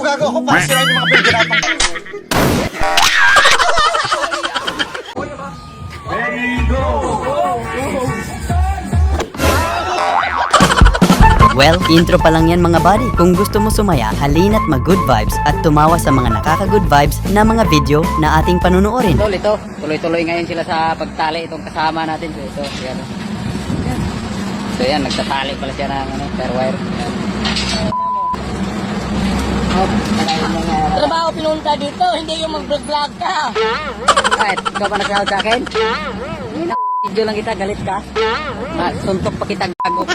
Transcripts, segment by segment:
gago ako para sirain yung mga pinagirapan ko. Well, intro pa lang yan mga buddy. Kung gusto mo sumaya, halina't mag-good vibes at tumawa sa mga nakaka-good vibes na mga video na ating panunuorin. Ito, tuloy-tuloy ngayon sila sa pagtali itong kasama natin. So, ito, yan. So, yan, nagtatali pala siya ng fair wire. Yan. Trabaho pinunta dito, hindi yung mag-vlog ka. Kahit, ikaw pa nagsahod sa akin? Video lang kita, galit ka. Suntok pa kita, gago.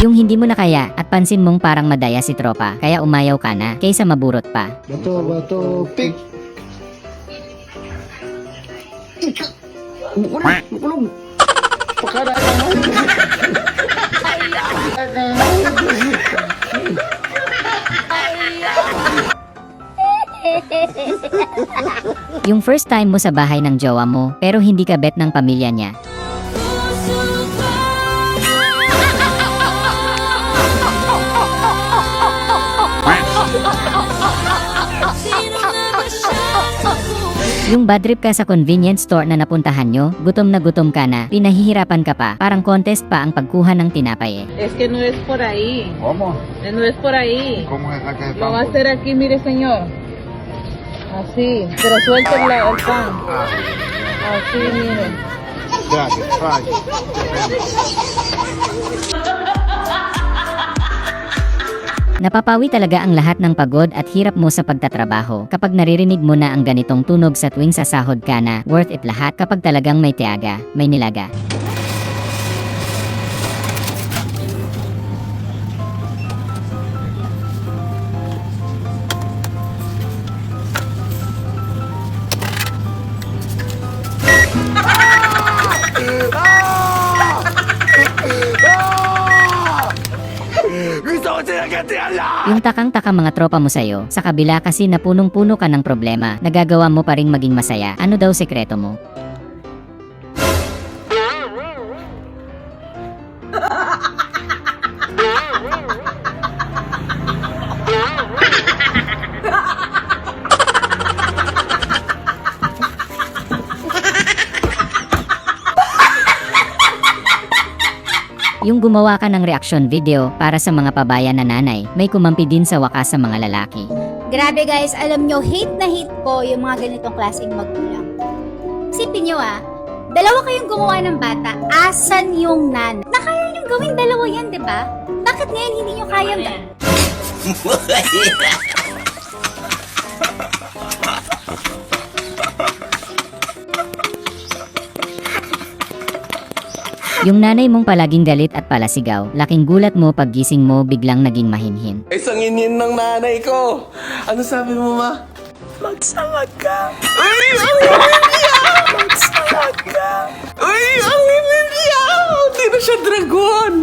Yung hindi mo na kaya at pansin mong parang madaya si tropa, kaya umayaw ka na, kaysa maburot pa. Bato, pig. Mukulong. Pakada ka mo. Yung first time mo sa bahay ng jowa mo, pero hindi ka bet ng pamilya niya. Yung bad trip ka sa convenience store na napuntahan nyo, gutom na gutom ka na, pinahihirapan ka pa, parang contest pa ang pagkuha ng tinapay eh. Es que no es por ahí. ¿Cómo? No es por ahí. ¿Cómo es la que Lo va a hacer aquí, mire señor. Así, pero suelta el pan. Así, mire. Gracias, bye. Napapawi talaga ang lahat ng pagod at hirap mo sa pagtatrabaho kapag naririnig mo na ang ganitong tunog sa tuwing sasahod ka na, worth it lahat kapag talagang may tiyaga, may nilaga. Yung takang-taka mga tropa mo sa'yo, sa kabila kasi na punong-puno ka ng problema, nagagawa mo pa ring maging masaya. Ano daw sekreto mo? Yung gumawa ka ng reaction video para sa mga pabayan na nanay, may kumampi din sa wakas sa mga lalaki. Grabe guys, alam nyo, hate na hate ko yung mga ganitong klaseng magulang. Isipin nyo dalawa kayong gumawa ng bata, asan yung nanay? Nakaya nyo gawin dalawa yan, di ba? Bakit ngayon hindi nyo kayang Yung nanay mong palaging galit at palasigaw, laking gulat mo paggising mo biglang naging mahinhin. Ay, sanginin ng nanay ko. Ano sabi mo, ma? Magsangag ka. Uy, ang himilya! Magsangag ka. Uy, ang himilya! Hindi na siya dragon.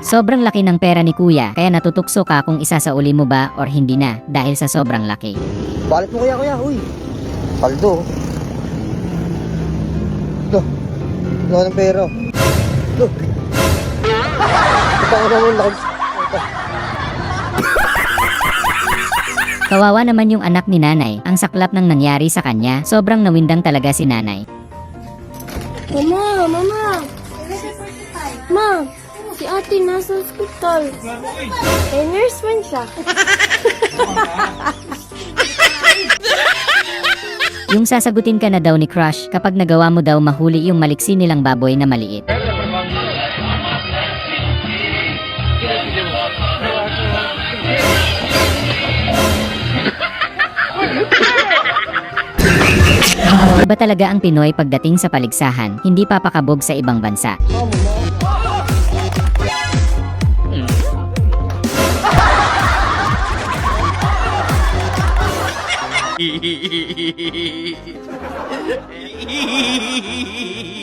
Sobrang laki ng pera ni kuya, kaya natutukso ka kung isasauli mo ba or hindi na dahil sa sobrang laki. Balit mo kuya, uy. Paldo. Ito. Wala ng pera. Ito. Ito ako naman lang. Kawawa naman yung anak ni nanay, ang saklap ng nangyari sa kanya, sobrang nawindang talaga si nanay. Mama! Ma! Si ate nasa hospital. Eh, nurse man siya. Yung sasagutin ka na daw ni crush kapag nagawa mo daw mahuli yung maliksi nilang baboy na maliit. Iba talaga ang Pinoy pagdating sa paligsahan, hindi papakabog sa ibang bansa.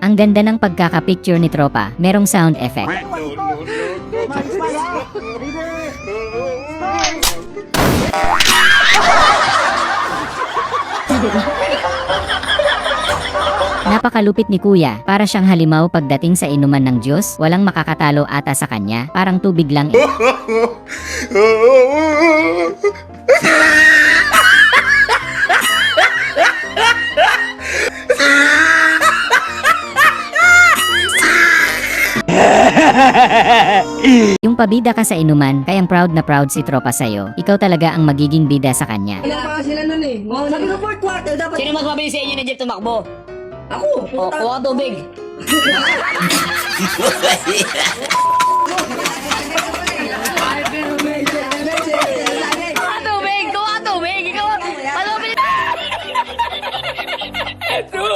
Ang ganda ng pagkaka-picture ni tropa, merong sound effect. Napakalupit ni kuya, para siyang halimaw pagdating sa inuman ng Diyos, walang makakatalo ata sa kanya, parang tubig lang eh. Yung pabida ka sa inuman, kayang proud na proud si tropa sa'yo, ikaw talaga ang magiging bida sa kanya. Sino magbabili sa inyo ni Jeff tumakbo? Ako! O, kuha ka tubig. Kuha tubig! Kuha tubig! Ikaw! Ano bili?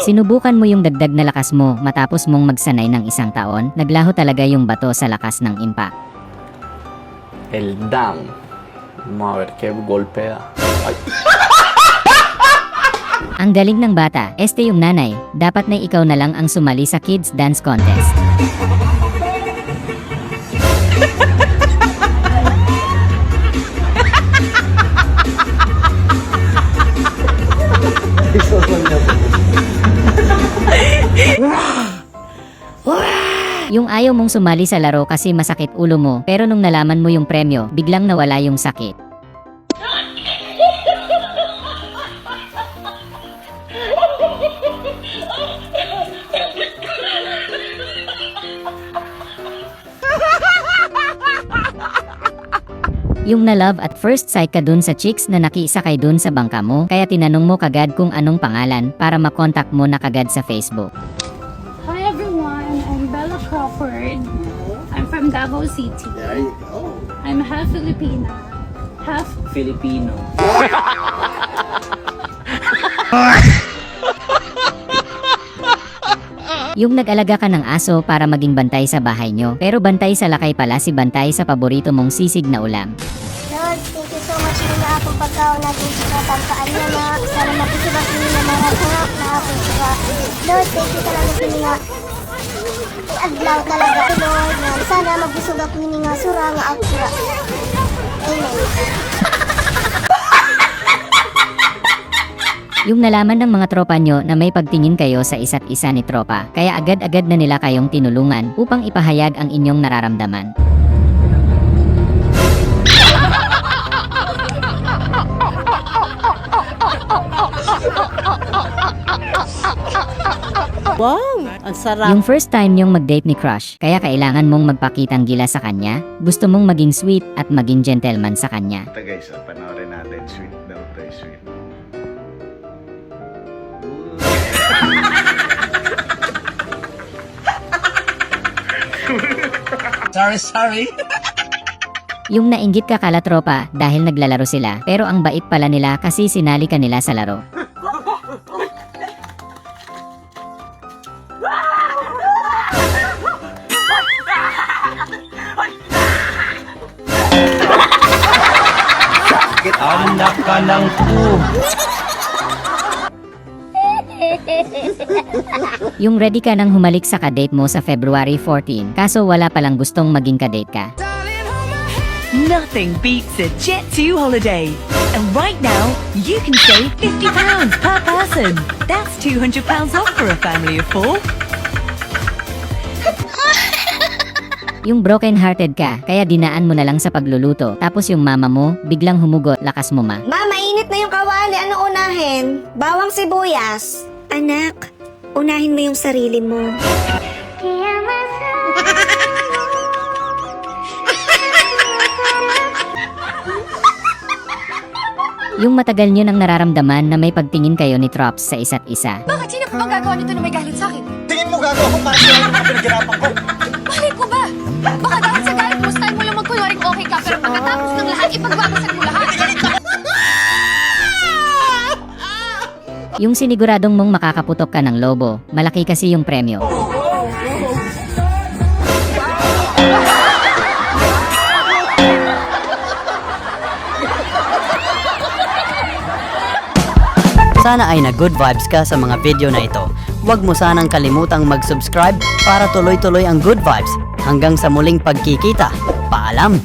Sinubukan mo yung dagdag na lakas mo matapos mong magsanay ng isang taon, naglaho talaga yung bato sa lakas ng impact. El dam. Vamos a ver qué golpea. Ay. Ang galing ng bata, este yung nanay, dapat na ikaw na lang ang sumali sa Kids Dance Contest. Yung ayaw mong sumali sa laro kasi masakit ulo mo, pero nung nalaman mo yung premyo, biglang nawala yung sakit. Yung na-love at first sight ka dun sa chicks na nakiisakay dun sa bangka mo, kaya tinanong mo kagad kung anong pangalan para makontak mo na kagad sa Facebook. Hi everyone, I'm Bella Crawford. I'm from Davao City. I'm half Filipina, half Filipino. Yung nag-alaga ka ng aso para maging bantay sa bahay nyo, pero bantay sa lakay pala si bantay sa paborito mong sisig na ulam. Lord, thank you so much na akong pagkaon natin sa tampaan niya na sana makisibak niyo na marasarap na akong siya. Lord, thank you talaga kini nga. Adlaw talaga Lord na sana magbusugak kini nga sura nga ako sura. Amen. Yung nalaman ng mga tropa nyo na may pagtingin kayo sa isa't isa ni tropa, kaya agad-agad na nila kayong tinulungan upang ipahayag ang inyong nararamdaman. Wow! Ang sarap! Yung first time nyong mag-date ni crush, kaya kailangan mong magpakitang gila sa kanya, gusto mong maging sweet at maging gentleman sa kanya. Ito guys, panoorin natin. Sweet daw tayo, sweet. Sorry. Yung nainggit ka kala tropa dahil naglalaro sila, pero ang bait pala nila kasi sinali ka nila sa laro. Anak ka ng Yung ready ka nang humalik sa kadate mo sa February 14, kaso wala palang gustong maging kadate ka. Nothing beats a Jet2 holiday. And right now, you can save £50 per person. That's £200 off for a family of 4. Yung broken-hearted ka, kaya dinaan mo na lang sa pagluluto. Tapos yung mama mo, biglang humugot, lakas mo ma. Ma, mainit na yung kawali. Ano unahin? Bawang sibuyas. Anak, unahin mo yung sarili mo. Yung matagal nyo nang nararamdaman na may pagtingin kayo ni Trops sa isa't isa. Bakit sino ka bang gagawa nito na may galit sa akin? Tingin mo gagawa kung paano lang ang pinaghirapan ko. Bakit ko ba? Baka dahil sa galit mo, style mo lang magkunwaring okay ka, pero pagkatapos ng lahat, ipagbabasag mo lahat. Yung siniguradong mong makakaputok ka ng lobo, malaki kasi yung premyo. Sana ay na-good vibes ka sa mga video na ito. Huwag mo sanang kalimutang mag-subscribe para tuloy-tuloy ang good vibes. Hanggang sa muling pagkikita. Paalam!